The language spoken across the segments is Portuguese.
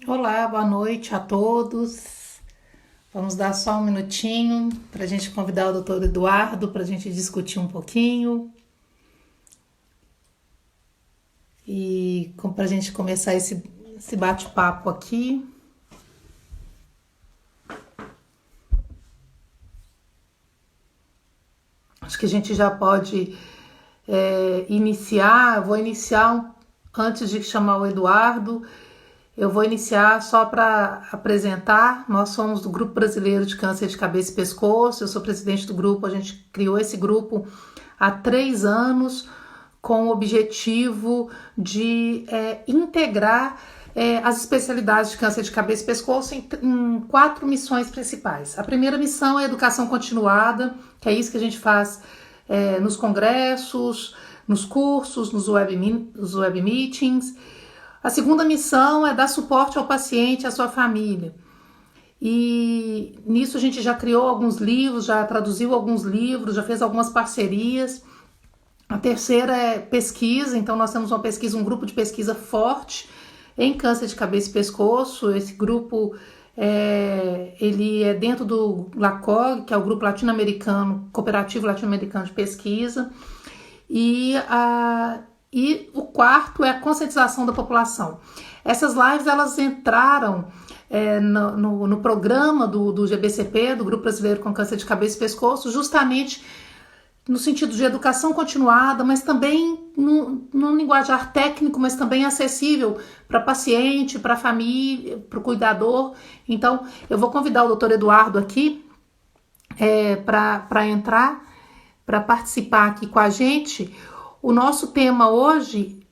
Olá, boa noite a todos. Vamos dar só um minutinho para a gente convidar o doutor Eduardo para a gente discutir um pouquinho e para a gente começar esse bate-papo aqui. Acho que a gente já pode iniciar. Vou iniciar antes de chamar o Eduardo. Eu vou iniciar só para apresentar. Nós somos do Grupo Brasileiro de Câncer de Cabeça e Pescoço. Eu sou presidente do grupo. A gente criou esse grupo há 3 anos com o objetivo de integrar as especialidades de câncer de cabeça e pescoço em 4 missões principais. A primeira missão é a educação continuada, que é isso que a gente faz nos congressos, nos cursos, nos web meetings. A segunda missão é dar suporte ao paciente e à sua família. E nisso a gente já criou alguns livros, já traduziu alguns livros, já fez algumas parcerias. A terceira é pesquisa, então nós temos um grupo de pesquisa forte em câncer de cabeça e pescoço. Esse grupo ele é dentro do LACOG, que é o Grupo Latino-Americano, Cooperativo Latino-Americano de Pesquisa. E o quarto é a conscientização da população. Essas lives elas entraram no programa do GBCP, do Grupo Brasileiro com Câncer de Cabeça e Pescoço, justamente no sentido de educação continuada, mas também num linguajar técnico, mas também acessível para paciente, para família, para o cuidador. Então, eu vou convidar o doutor Eduardo aqui para entrar, para participar aqui com a gente. O nosso tema hoje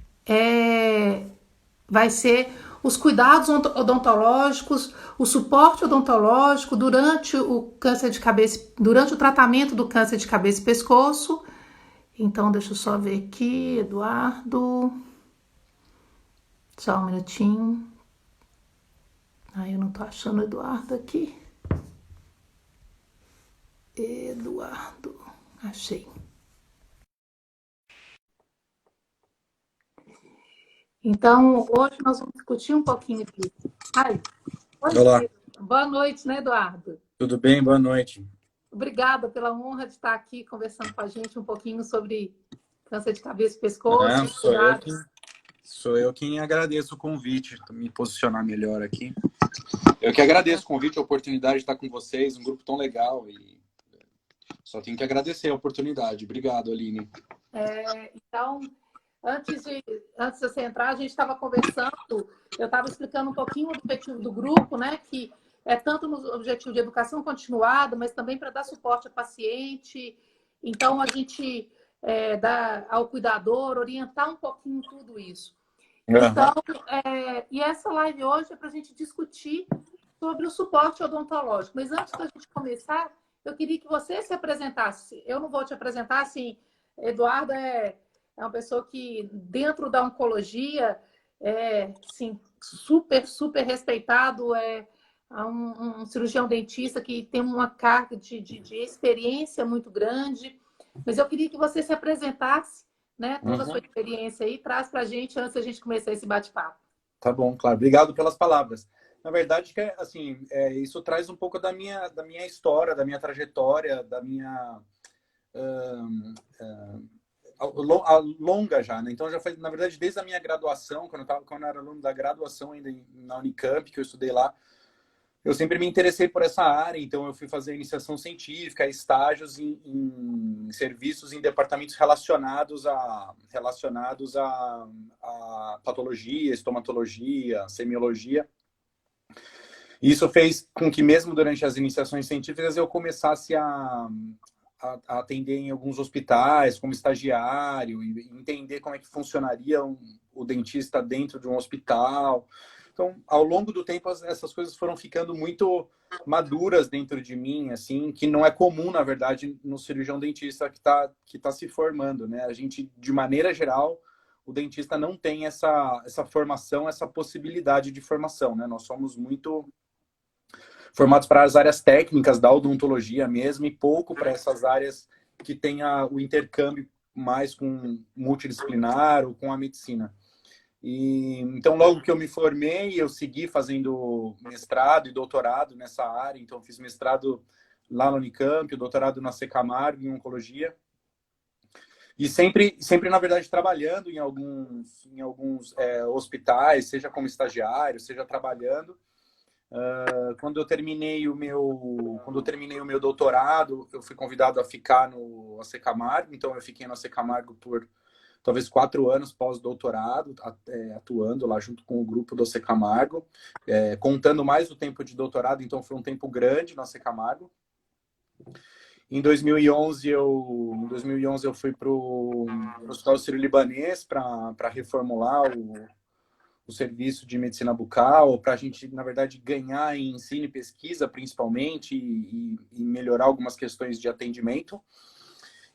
vai ser os cuidados odontológicos, o suporte odontológico durante o câncer de cabeça, durante o tratamento do câncer de cabeça e pescoço. Então, deixa eu só ver aqui, Eduardo. Só um minutinho. Eu não tô achando o Eduardo aqui. Eduardo, achei. Então, hoje nós vamos discutir um pouquinho aqui. Ai, Olá, hoje, boa noite, né, Eduardo? tudo bem? Boa noite. Obrigada pela honra de estar aqui conversando com a gente um pouquinho sobre câncer de cabeça e pescoço, Não, os cuidados. sou eu quem agradeço o convite, me posicionar melhor aqui. Eu que agradeço o convite, a oportunidade de estar com vocês, um grupo tão legal e só tenho que agradecer a oportunidade. Obrigado, Aline. Então, antes de você entrar, a gente estava conversando, eu estava explicando um pouquinho o objetivo do grupo, né? Que é tanto no objetivo de educação continuada, mas também para dar suporte ao paciente. Então, a gente dá ao cuidador, orientar um pouquinho tudo isso. Uhum. Então, e essa live hoje é para a gente discutir sobre o suporte odontológico. Mas antes da gente começar, eu queria que você se apresentasse. Eu não vou te apresentar assim. Eduardo é uma pessoa que, dentro da oncologia, assim, super, super respeitado. Um cirurgião dentista que tem uma carga de experiência muito grande. Mas eu queria que você se apresentasse, né, toda a sua Uhum. experiência aí, traz para a gente antes da gente começar esse bate-papo. Tá bom, claro. Obrigado pelas palavras. Na verdade, assim, isso traz um pouco da minha história, da minha trajetória, da minha longa já, né? Então já foi, na verdade, desde a minha graduação, quando eu era aluno da graduação ainda na Unicamp, que eu estudei lá, eu sempre me interessei por essa área, então eu fui fazer iniciação científica, estágios em serviços em departamentos relacionados a patologia, estomatologia, semiologia. E isso fez com que, mesmo durante as iniciações científicas, eu começasse a atender em alguns hospitais como estagiário e entender como é que funcionaria o dentista dentro de um hospital. Então, ao longo do tempo, essas coisas foram ficando muito maduras dentro de mim, assim, que não é comum, na verdade, no cirurgião dentista que tá se formando, né? A gente, de maneira geral, o dentista não tem essa formação, essa possibilidade de formação, né? Nós somos muito formados para as áreas técnicas da odontologia mesmo e pouco para essas áreas que tem o intercâmbio mais com multidisciplinar ou com a medicina. E então, logo que eu me formei, eu segui fazendo mestrado e doutorado nessa área. Então, fiz mestrado lá no Unicamp, doutorado na Camargo em oncologia. E sempre, na verdade, trabalhando em alguns hospitais, seja como estagiário, seja trabalhando. Quando eu terminei o meu doutorado, eu fui convidado a ficar no AC Camargo. Então, eu fiquei no AC Camargo por talvez 4 anos pós-doutorado, atuando lá junto com o grupo do AC Camargo, contando mais o tempo de doutorado. Então, foi um tempo grande no AC Camargo. Em 2011 eu fui para o Hospital Sírio-Libanês para reformular o serviço de medicina bucal, para a gente, na verdade, ganhar em ensino e pesquisa, principalmente, e melhorar algumas questões de atendimento.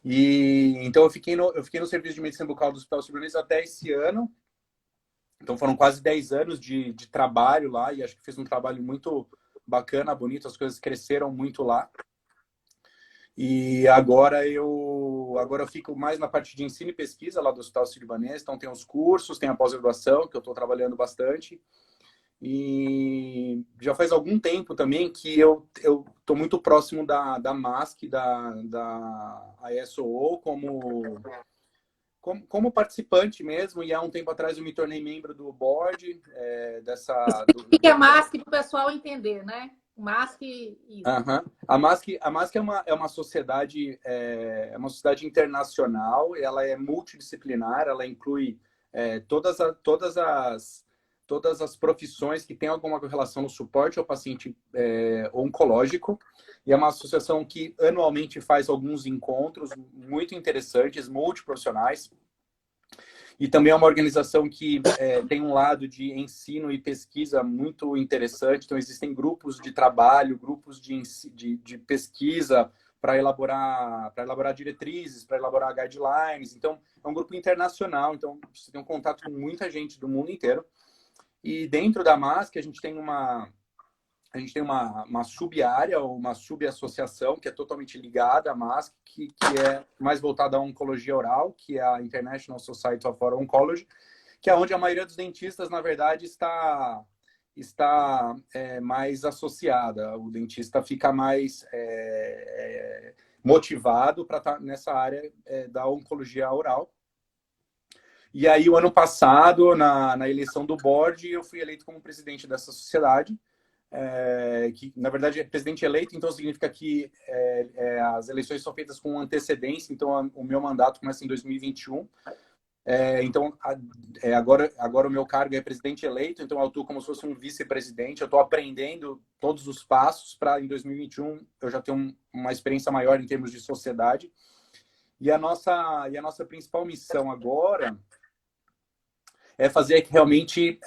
E então eu fiquei no serviço de medicina bucal do Hospital Sírio-Libanês até esse ano. Então foram quase 10 anos de trabalho lá, e acho que fiz um trabalho muito bacana, bonito, as coisas cresceram muito lá. E agora eu fico mais na parte de ensino e pesquisa lá do Hospital Sírio-Libanês. Então tem os cursos, tem a pós-graduação, que eu estou trabalhando bastante. E já faz algum tempo também que eu estou muito próximo da MASC, da ISO, como participante mesmo. E há um tempo atrás eu me tornei membro do board dessa... O que é MASC para o pessoal entender, né? MASC, isso. Uhum. A MASC é uma sociedade internacional. Ela é multidisciplinar, ela inclui todas as profissões que têm alguma relação no suporte ao paciente oncológico. E é uma associação que anualmente faz alguns encontros muito interessantes, multiprofissionais. E também é uma organização que tem um lado de ensino e pesquisa muito interessante. Então, existem grupos de trabalho, grupos de pesquisa para elaborar diretrizes, para elaborar guidelines. Então, é um grupo internacional. Então, você tem um contato com muita gente do mundo inteiro. E dentro da MASC, a gente tem uma sub-área, ou uma sub-associação, que é totalmente ligada à MASC, que é mais voltada à oncologia oral, que é a International Society of Oral Oncology, que é onde a maioria dos dentistas, na verdade, está mais associada. O dentista fica mais motivado para estar nessa área da oncologia oral. E aí, o ano passado, na eleição do board, eu fui eleito como presidente dessa sociedade. Que na verdade é presidente eleito, então significa que as eleições são feitas com antecedência. Então o meu mandato começa em 2021. Então agora o meu cargo é presidente eleito, então eu atuo como se fosse um vice-presidente. Eu estou aprendendo todos os passos para em 2021 eu já ter uma experiência maior em termos de sociedade. E a nossa principal missão agora é fazer que realmente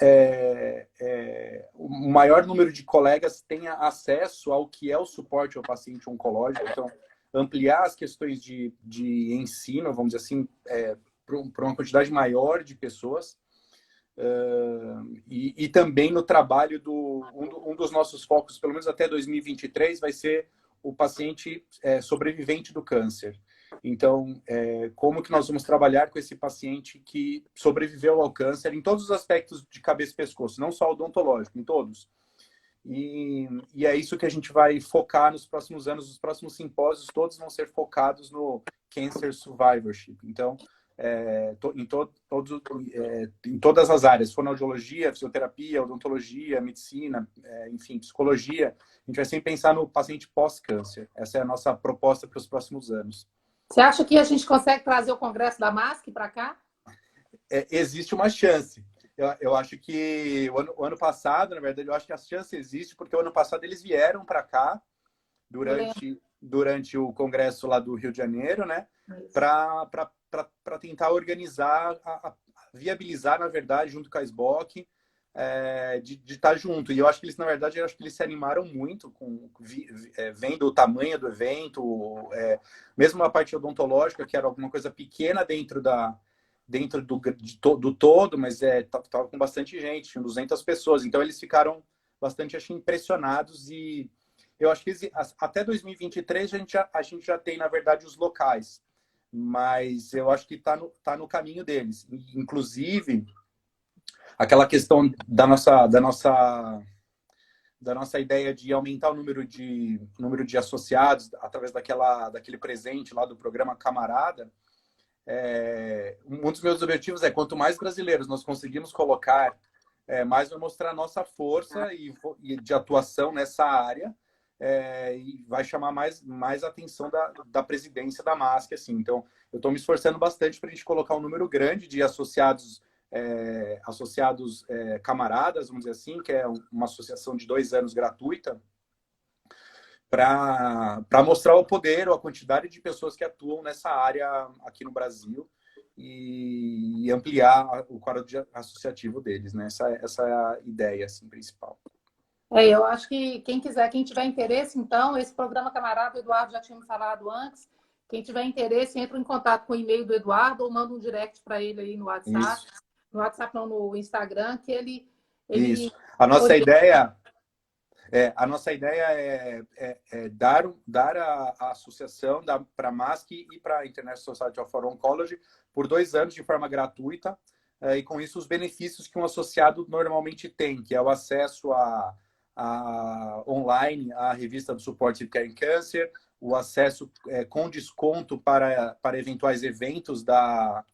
o maior número de colegas tenha acesso ao que é o suporte ao paciente oncológico. Então, ampliar as questões de ensino, vamos dizer assim, para uma quantidade maior de pessoas. E também no trabalho um dos nossos focos, pelo menos até 2023, vai ser o paciente sobrevivente do câncer. Então, como que nós vamos trabalhar com esse paciente que sobreviveu ao câncer em todos os aspectos de cabeça e pescoço, não só odontológico, em todos. E é isso que a gente vai focar nos próximos anos. Os próximos simpósios todos vão ser focados no Cancer Survivorship. Então, em todas as áreas, fonoaudiologia, fisioterapia, odontologia, medicina, enfim, psicologia, a gente vai sempre pensar no paciente pós-câncer. Essa é a nossa proposta para os próximos anos. Você acha que a gente consegue trazer o congresso da MASC para cá? Existe uma chance. Eu acho que o ano passado, na verdade, eu acho que a chance existe, porque o ano passado eles vieram para cá durante o congresso lá do Rio de Janeiro, né? Para tentar organizar, viabilizar, na verdade, junto com a SBOC, de estar junto. E eu acho que eles, na verdade, se animaram muito vendo o tamanho do evento, mesmo a parte odontológica, que era alguma coisa pequena dentro do todo, mas estava com bastante gente, tinha 200 pessoas. Então, eles ficaram bastante, acho, impressionados. E eu acho que até 2023 a gente já tem, na verdade, os locais. Mas eu acho que está no caminho deles. Inclusive, aquela questão da nossa ideia de aumentar o número de associados através daquele presente lá do programa Camarada. Um dos meus objetivos é, quanto mais brasileiros nós conseguimos colocar, mais vai mostrar a nossa força e de atuação nessa área, e vai chamar mais atenção da presidência da MASC. Assim. Então, eu estou me esforçando bastante para a gente colocar um número grande de associados, camaradas, vamos dizer assim, que é uma associação de 2 anos gratuita, para mostrar o poder ou a quantidade de pessoas que atuam nessa área aqui no Brasil e ampliar o quadro associativo deles, né? Essa é a ideia assim, principal. Eu acho que quem tiver interesse, então, esse programa Camarada, o Eduardo já tinha me falado antes, quem tiver interesse, entra em contato com o e-mail do Eduardo ou manda um direct para ele aí no WhatsApp. Isso. No WhatsApp não, no Instagram, que ele Isso. A nossa ideia é dar a associação para a MASC e para a International Society for Oncology por 2 anos de forma gratuita, e com isso os benefícios que um associado normalmente tem, que é o acesso online à revista do Supportive Care in Cancer, o acesso com desconto para eventuais eventos da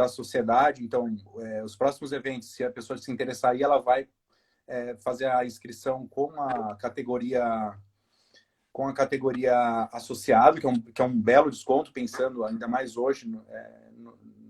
sociedade. Então, os próximos eventos, se a pessoa se interessar, aí ela vai fazer a inscrição com a categoria associado, que é um belo desconto, pensando ainda mais hoje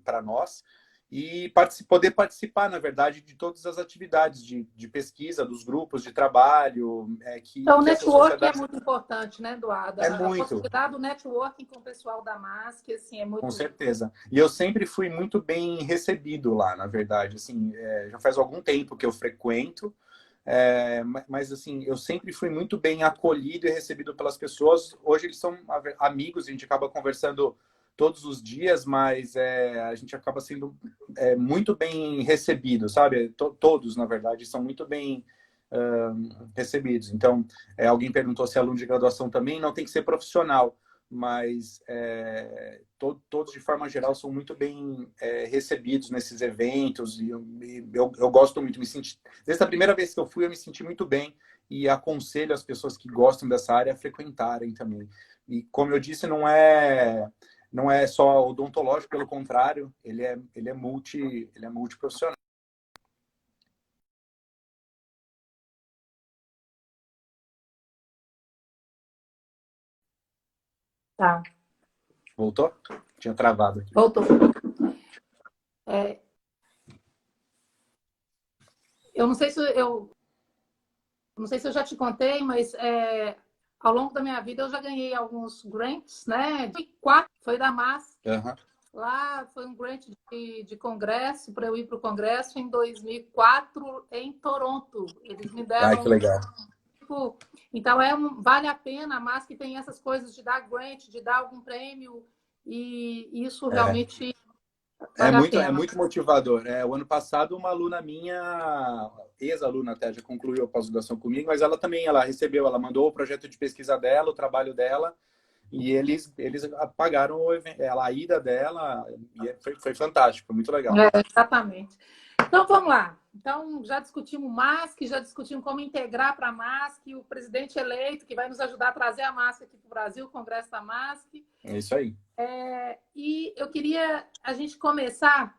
para nós, e poder participar, na verdade, de todas as atividades de pesquisa, dos grupos de trabalho. Então, o networking é muito importante, né, Eduardo? É a muito. possibilidade do networking com o pessoal da MASC, assim, é muito... Com certeza. E eu sempre fui muito bem recebido lá, na verdade. Assim, já faz algum tempo que eu frequento, mas assim, eu sempre fui muito bem acolhido e recebido pelas pessoas. Hoje eles são amigos, a gente acaba conversando todos os dias, mas a gente acaba sendo muito bem recebido, sabe? Todos, na verdade, são muito bem recebidos. Então, alguém perguntou se é aluno de graduação também, não tem que ser profissional, mas todos, de forma geral, são muito bem recebidos nesses eventos, e eu gosto muito, desde a primeira vez que eu fui, eu me senti muito bem, e aconselho as pessoas que gostam dessa área a frequentarem também. E, como eu disse, não é só odontológico, pelo contrário, ele é multiprofissional. Tá. Voltou? Tinha travado aqui. Voltou. Eu não sei se eu já te contei, mas ao longo da minha vida eu já ganhei alguns grants, né? 4 foi da MASC. Uhum. Lá foi um grant de congresso, para eu ir para o congresso em 2004 em Toronto. Eles me deram... Ai, que legal. Então, vale a pena. A MASC tem essas coisas de dar grant, de dar algum prêmio, e isso realmente vale a pena. É muito motivador. O ano passado, uma aluna minha, ex-aluna até, já concluiu a pós-graduação comigo, mas ela recebeu, ela mandou o projeto de pesquisa dela, o trabalho dela, e eles pagaram a ida dela, e foi fantástico, foi muito legal. Exatamente. Então, vamos lá. Então, já discutimos MASC, já discutimos como integrar para a MASC, o presidente eleito, que vai nos ajudar a trazer a MASC aqui para o Brasil, o Congresso da MASC. É isso aí. E eu queria a gente começar...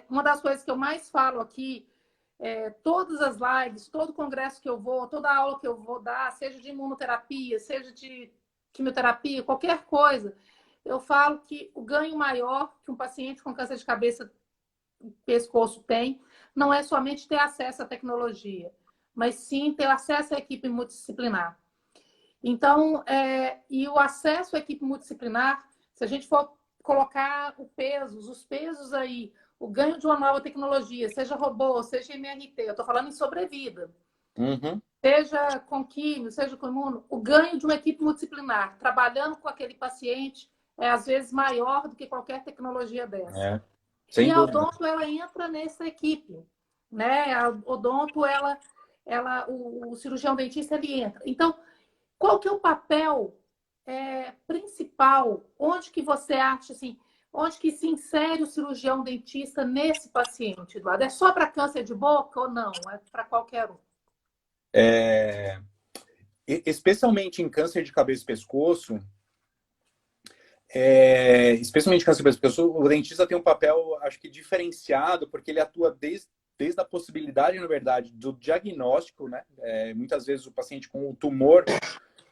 uma das coisas que eu mais falo aqui, todas as lives, todo congresso que eu vou, toda aula que eu vou dar, seja de imunoterapia, seja de quimioterapia, qualquer coisa, eu falo que o ganho maior que um paciente com câncer de cabeça pescoço tem não é somente ter acesso à tecnologia, mas sim ter acesso à equipe multidisciplinar. Então, e o acesso à equipe multidisciplinar, se a gente for colocar os pesos aí, o ganho de uma nova tecnologia, seja robô, seja MRT, eu estou falando em sobrevida, seja com químio, seja com imuno, o ganho de uma equipe multidisciplinar, trabalhando com aquele paciente, é às vezes maior do que qualquer tecnologia dessa. Sem a dúvida. Odonto, ela entra nessa equipe, né? A Odonto, o cirurgião dentista, ele entra. Então, qual que é o papel principal? Onde que você acha, assim, onde que se insere o cirurgião dentista nesse paciente, Eduardo? É só para câncer de boca ou não? É para qualquer um? É, especialmente em câncer de cabeça e pescoço, especialmente câncer de cabeça e pescoço, o dentista tem um papel, acho que diferenciado, porque ele atua desde a possibilidade, na verdade, do diagnóstico, né? Muitas vezes o paciente com o tumor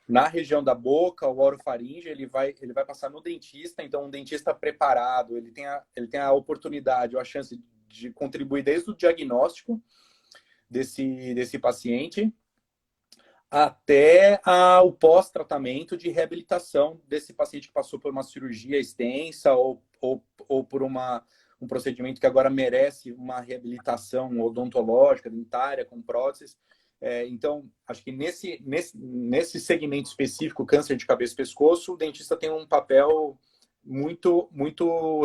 na região da boca, o orofaringe, ele vai passar no dentista, então um dentista preparado, ele tem a oportunidade ou a chance de contribuir desde o diagnóstico desse paciente até o pós-tratamento de reabilitação desse paciente que passou por uma cirurgia extensa ou por um procedimento que agora merece uma reabilitação odontológica, dentária, com próteses. Então, acho que nesse segmento específico, câncer de cabeça e pescoço, o dentista tem um papel muito, muito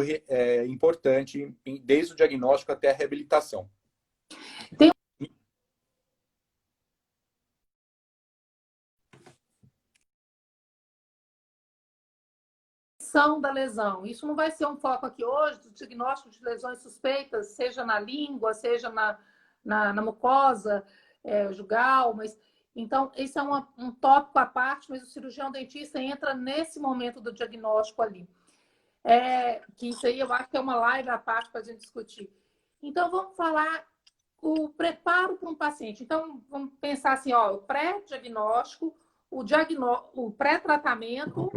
importante, desde o diagnóstico até a reabilitação. Tem da lesão. Isso não vai ser um foco aqui hoje do diagnóstico de lesões suspeitas, seja na língua, seja na mucosa jugal, mas então esse é um tópico à parte, mas o cirurgião dentista entra nesse momento do diagnóstico ali. Que isso aí eu acho que é uma live à parte para a gente discutir. Então vamos falar o preparo para um paciente. Então vamos pensar assim, ó, o pré-diagnóstico, o pré-tratamento,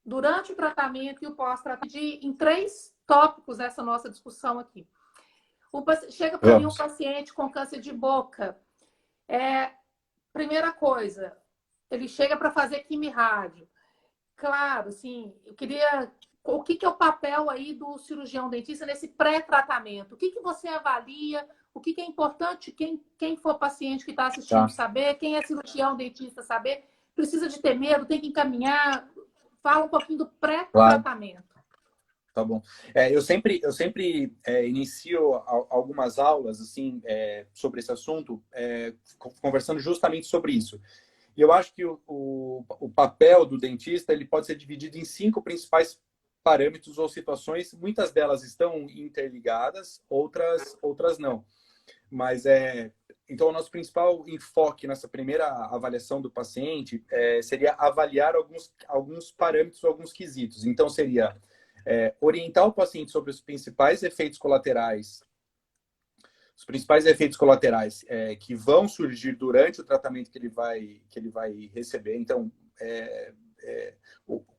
durante o tratamento e o pós-tratamento, em 3 tópicos essa nossa discussão aqui. Chega para mim um paciente com câncer de boca. Primeira coisa, ele chega para fazer quimio-rádio. Claro, sim, eu queria... O que é o papel aí do cirurgião dentista nesse pré-tratamento? O que você avalia? O que é importante quem for paciente que está assistindo saber? Quem é cirurgião dentista saber? Precisa de ter medo? Tem que encaminhar? Fala um pouquinho do pré-tratamento. Claro. Tá bom. Eu sempre inicio algumas aulas assim sobre esse assunto, conversando justamente sobre isso. E eu acho que o papel do dentista ele pode ser dividido em 5 principais parâmetros ou situações. Muitas delas estão interligadas, outras não. Mas então o nosso principal enfoque nessa primeira avaliação do paciente seria avaliar alguns parâmetros, alguns quesitos. Então seria orientar o paciente sobre os principais efeitos colaterais, que vão surgir durante o tratamento que ele vai receber. Então,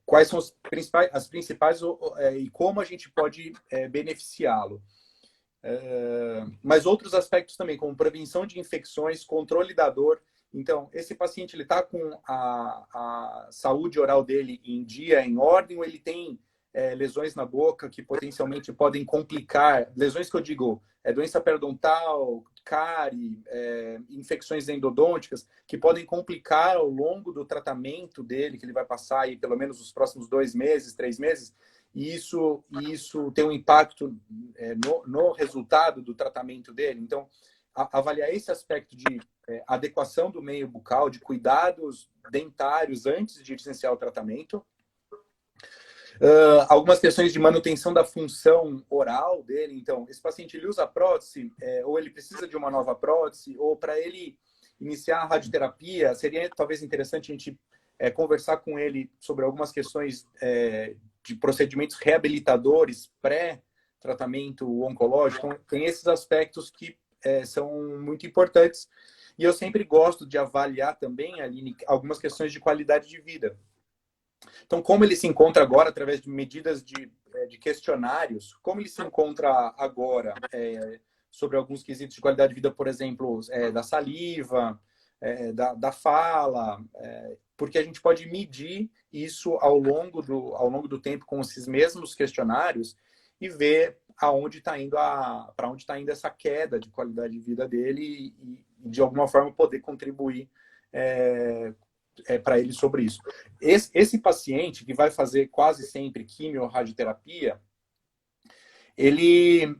quais são as principais e como a gente pode beneficiá-lo. Mas outros aspectos também, como prevenção de infecções, controle da dor. Então, esse paciente ele está com a saúde oral dele em dia, em ordem, ou ele tem lesões na boca que potencialmente podem complicar, lesões que eu digo, doença periodontal, cárie, infecções endodônticas, que podem complicar ao longo do tratamento dele, que ele vai passar aí pelo menos os próximos 2 meses, 3 meses, e isso tem um impacto no resultado do tratamento dele. Então, avaliar esse aspecto de adequação do meio bucal, de cuidados dentários antes de iniciar o tratamento. Algumas questões de manutenção da função oral dele. Então, esse paciente ele usa prótese, ou ele precisa de uma nova prótese, ou para ele iniciar a radioterapia, seria talvez interessante a gente conversar com ele sobre algumas questões de procedimentos reabilitadores pré-tratamento oncológico. Então, tem esses aspectos que são muito importantes. E eu sempre gosto de avaliar também, Aline, algumas questões de qualidade de vida. Então, como ele se encontra agora, através de medidas de questionários, como ele se encontra agora sobre alguns quesitos de qualidade de vida, por exemplo, da saliva, da fala, porque a gente pode medir isso ao longo do tempo com esses mesmos questionários e ver para onde está indo essa queda de qualidade de vida dele e de alguma forma poder contribuir para ele sobre isso. Esse paciente que vai fazer quase sempre quimio ou radioterapia, ele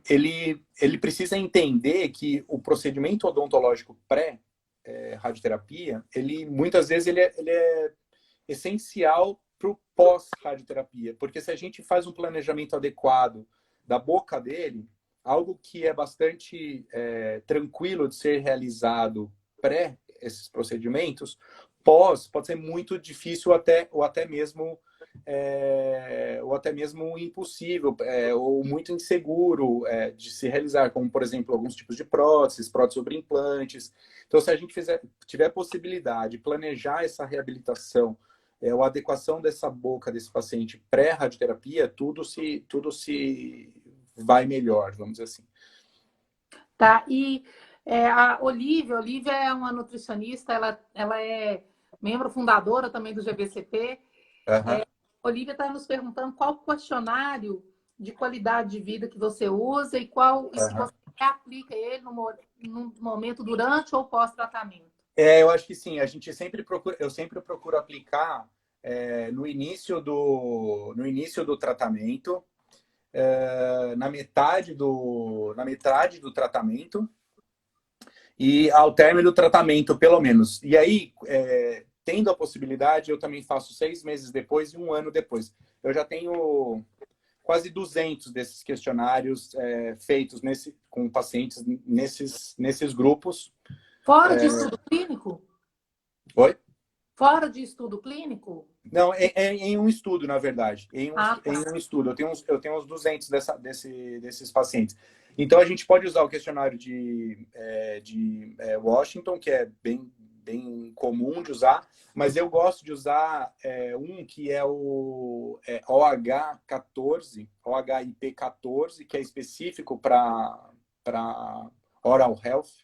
precisa entender que o procedimento odontológico pré-radioterapia, muitas vezes ele é essencial o pós-radioterapia. Porque se a gente faz um planejamento adequado da boca dele, algo que é bastante tranquilo de ser realizado pré esses procedimentos, pós pode ser muito difícil ou até mesmo impossível ou muito inseguro de se realizar, como, por exemplo, alguns tipos de próteses sobre implantes. Então, se a gente tiver possibilidade de planejar essa reabilitação, ou a adequação dessa boca desse paciente pré-radioterapia, tudo se vai melhor, vamos dizer assim. Tá, e a Olivia é uma nutricionista, ela é membro fundadora também do GBCP. Uhum. Olivia está nos perguntando qual questionário de qualidade de vida que você usa e se você aplica ele no momento durante ou pós-tratamento. Eu acho que sim. Eu sempre procuro aplicar no início do tratamento, na metade do tratamento e ao término do tratamento, pelo menos. E aí, tendo a possibilidade, eu também faço 6 meses depois e 1 ano depois. Eu já tenho quase 200 desses questionários feitos com pacientes nesses grupos. Fora de estudo clínico? Oi? Fora de estudo clínico? Não, em um estudo, na verdade. Em um estudo. Eu tenho uns 200 desses pacientes. Então, a gente pode usar o questionário de Washington, que é bem comum de usar, mas eu gosto de usar um que é o OHIP14, que é específico para oral health,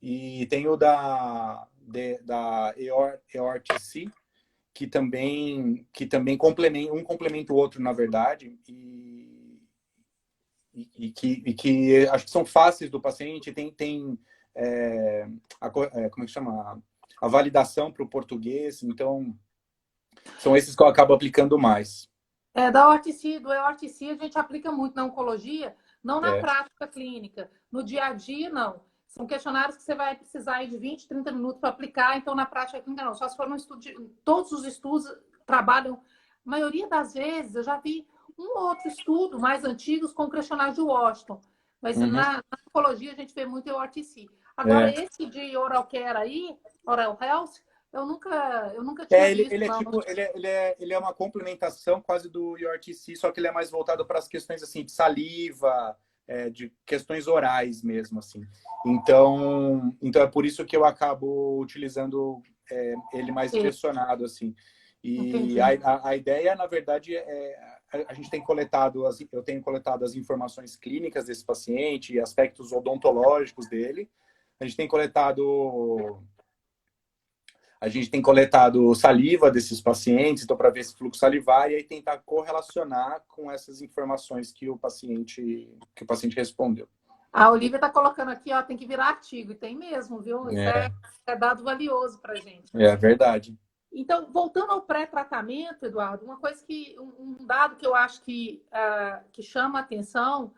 e tem o da EORTC, que também complementa o outro, na verdade, e que acho que são fáceis do paciente, como é que chama? A validação para o português, então são esses que eu acabo aplicando mais. Do EORTC a gente aplica muito na oncologia, não na prática clínica. No dia a dia, não. São questionários que você vai precisar de 20, 30 minutos para aplicar, então na prática clínica não. Só se for um estudo, todos os estudos trabalham, a maioria das vezes, eu já vi um ou outro estudo mais antigos com o questionário de Washington, mas na oncologia a gente vê muito EORTC. Agora, esse de oral care aí, oral health, eu nunca tinha visto. Ele é uma complementação quase do EORTC, só que ele é mais voltado para as questões assim de saliva, de questões orais mesmo, assim. Então é por isso que eu acabo utilizando ele mais direcionado, assim. E a ideia, na verdade, eu tenho coletado as informações clínicas desse paciente, aspectos odontológicos dele. A gente tem coletado saliva desses pacientes, então, para ver esse fluxo salivar e aí tentar correlacionar com essas informações que o paciente respondeu. A Olivia está colocando aqui, ó, tem que virar artigo, e tem mesmo, viu? Isso é dado valioso para a gente. É verdade. Então, voltando ao pré-tratamento, Eduardo, um dado que eu acho que chama a atenção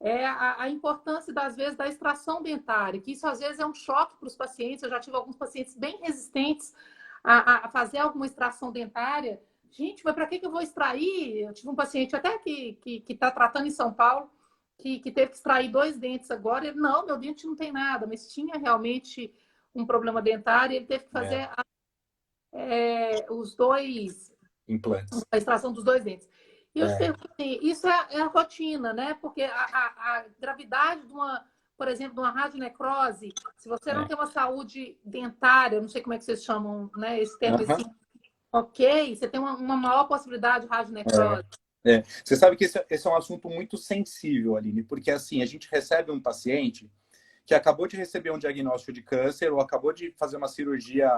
é a importância, às vezes, da extração dentária, que isso, às vezes, é um choque para os pacientes. Eu já tive alguns pacientes bem resistentes a fazer alguma extração dentária. Gente, mas para que eu vou extrair? Eu tive um paciente até que está tratando em São Paulo, que teve que extrair 2 dentes agora. Ele, não, meu dente não tem nada, mas tinha realmente um problema dentário. Ele teve que fazer os 2 implantes, a extração dos 2 dentes. E eu te pergunto assim, isso é a rotina, né? Porque a gravidade por exemplo, de uma radionecrose, se você não tem uma saúde dentária, não sei como é que vocês chamam, né? Esse termo assim, ok, você tem uma maior possibilidade de radionecrose. Você sabe que esse é um assunto muito sensível, Aline, porque assim, a gente recebe um paciente que acabou de receber um diagnóstico de câncer ou acabou de fazer uma cirurgia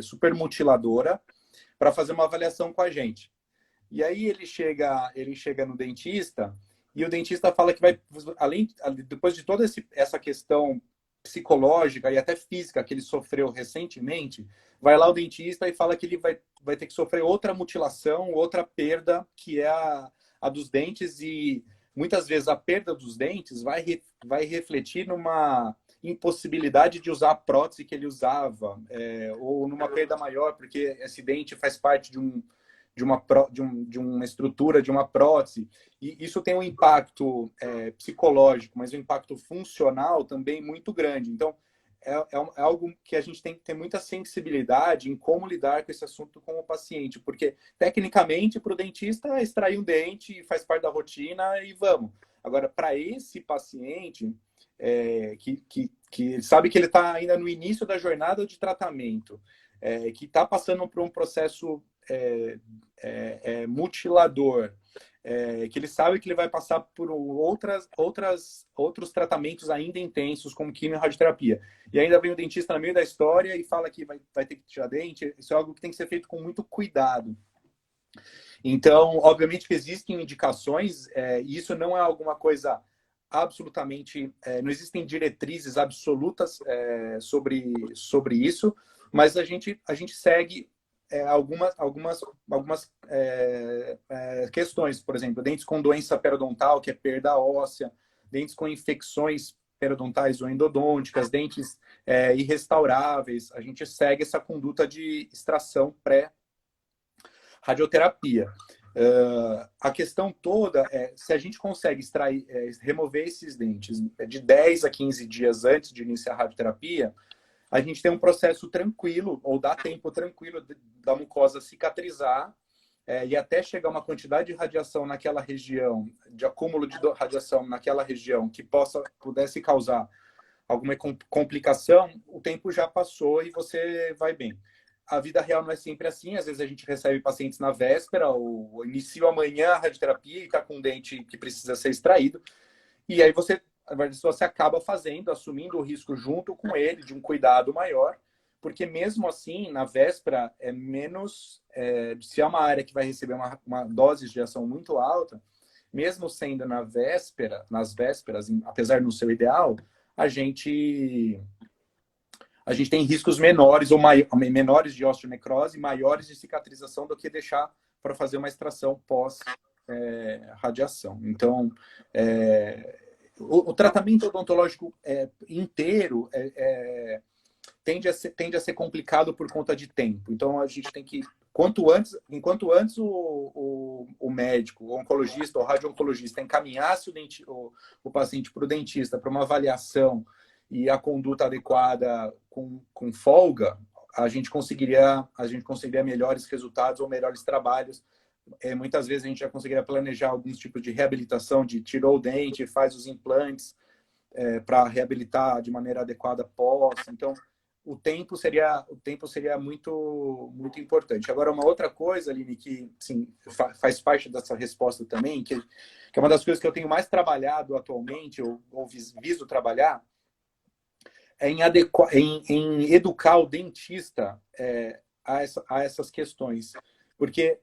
super mutiladora para fazer uma avaliação com a gente. E aí ele chega no dentista e o dentista fala que depois de toda essa questão psicológica e até física que ele sofreu recentemente, vai lá o dentista e fala que ele vai ter que sofrer outra mutilação, outra perda, que é a dos dentes, e muitas vezes a perda dos dentes vai refletir numa impossibilidade de usar a prótese que ele usava, ou numa perda maior, porque esse dente faz parte de uma estrutura, de uma prótese. E isso tem um impacto psicológico, mas um impacto funcional também muito grande. Então, é algo que a gente tem que ter muita sensibilidade em como lidar com esse assunto com o paciente, porque, tecnicamente, para o dentista, extrair um dente faz parte da rotina e vamos. Agora, para esse paciente, que sabe que ele está ainda no início da jornada de tratamento, que está passando por um processo mutilador, que ele sabe que ele vai passar por outros tratamentos ainda intensos, como quimio-radioterapia. E ainda vem o dentista no meio da história e fala que vai ter que tirar dente. Isso é algo que tem que ser feito com muito cuidado. Então, obviamente que existem indicações, e isso não é alguma coisa absolutamente... não existem diretrizes absolutas sobre isso, mas a gente segue algumas questões. Por exemplo, dentes com doença periodontal, que é perda óssea, dentes com infecções periodontais ou endodônticas, dentes irrestauráveis. A gente segue essa conduta de extração pré-radioterapia. A questão toda é se a gente consegue extrair, remover esses dentes de 10 a 15 dias antes de iniciar a radioterapia, a gente tem um processo tranquilo, ou dá tempo tranquilo da mucosa cicatrizar, e até chegar uma quantidade de radiação naquela região, de acúmulo de radiação naquela região que pudesse causar alguma complicação, o tempo já passou e você vai bem. A vida real não é sempre assim, às vezes a gente recebe pacientes na véspera, ou inicia amanhã a radioterapia e está com um dente que precisa ser extraído, e aí você acaba fazendo, assumindo o risco junto com ele, de um cuidado maior, porque mesmo assim, na véspera, é menos... se é uma área que vai receber uma dose de ação muito alta, mesmo sendo nas vésperas, apesar do seu ideal, a gente tem riscos menores ou menores de osteonecrose, maiores de cicatrização do que deixar para fazer uma extração pós-radiação. Então, o tratamento odontológico inteiro tende a ser complicado por conta de tempo. Então, a gente tem que, enquanto antes o médico, o oncologista, o radio-oncologista encaminhasse o paciente para o dentista para uma avaliação e a conduta adequada com folga, a gente conseguiria melhores resultados ou melhores trabalhos. Muitas vezes a gente já conseguiria planejar alguns tipos de reabilitação, de tirou o dente, faz os implantes para reabilitar de maneira adequada pós. Então, o tempo seria muito, muito importante. Agora, uma outra coisa, Aline, que sim, faz parte dessa resposta também, que é uma das coisas que eu tenho mais trabalhado atualmente, ou visto trabalhar, é em educar o dentista a essas questões. Porque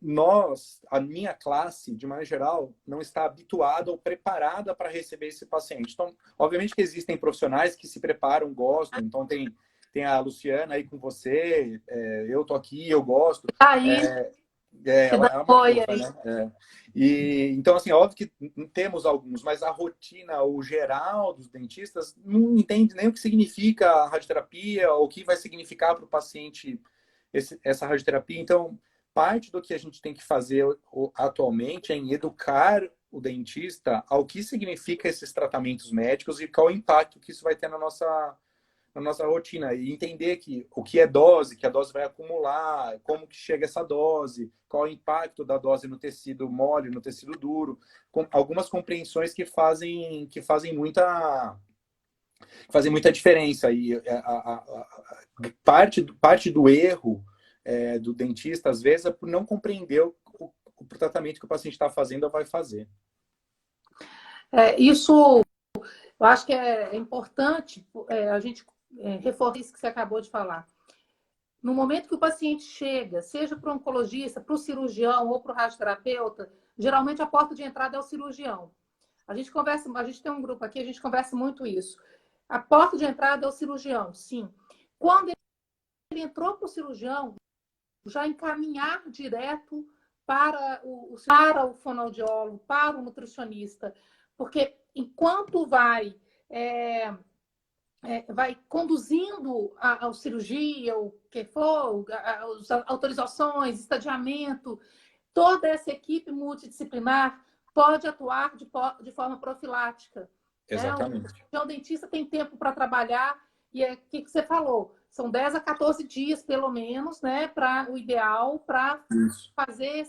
a minha classe, de maneira geral, não está habituada ou preparada para receber esse paciente. Então, obviamente que existem profissionais que se preparam, gostam. Então, tem a Luciana aí com você, eu tô aqui, eu gosto. Aí, Ela é uma fofa, né? Então, assim, óbvio que temos alguns, mas a rotina, o geral dos dentistas, não entende nem o que significa a radioterapia, ou o que vai significar para o paciente essa radioterapia. Então, parte do que a gente tem que fazer atualmente é em educar o dentista ao que significa esses tratamentos médicos e qual o impacto que isso vai ter na nossa rotina, e entender que o que é dose, que a dose vai acumular, como que chega essa dose, qual é o impacto da dose no tecido mole, no tecido duro, com algumas compreensões que fazem muita diferença. E parte do erro do dentista, às vezes, é por não compreender o tratamento que o paciente está fazendo ou vai fazer. Isso, eu acho que é importante a gente reforçar isso que você acabou de falar. No momento que o paciente chega, seja para o oncologista, para o cirurgião ou para o radioterapeuta, geralmente a porta de entrada é o cirurgião. A gente tem um grupo aqui, a gente conversa muito isso. A porta de entrada é o cirurgião, sim. Quando ele entrou para o cirurgião, já encaminhar direto para o fonoaudiólogo, para o nutricionista, porque enquanto vai conduzindo a cirurgia, o que for, as autorizações, estadiamento, toda essa equipe multidisciplinar pode atuar de forma profilática. Né? Exatamente. O dentista tem tempo para trabalhar, e é o que você falou, são 10 a 14 dias, pelo menos, né, para o ideal para fazer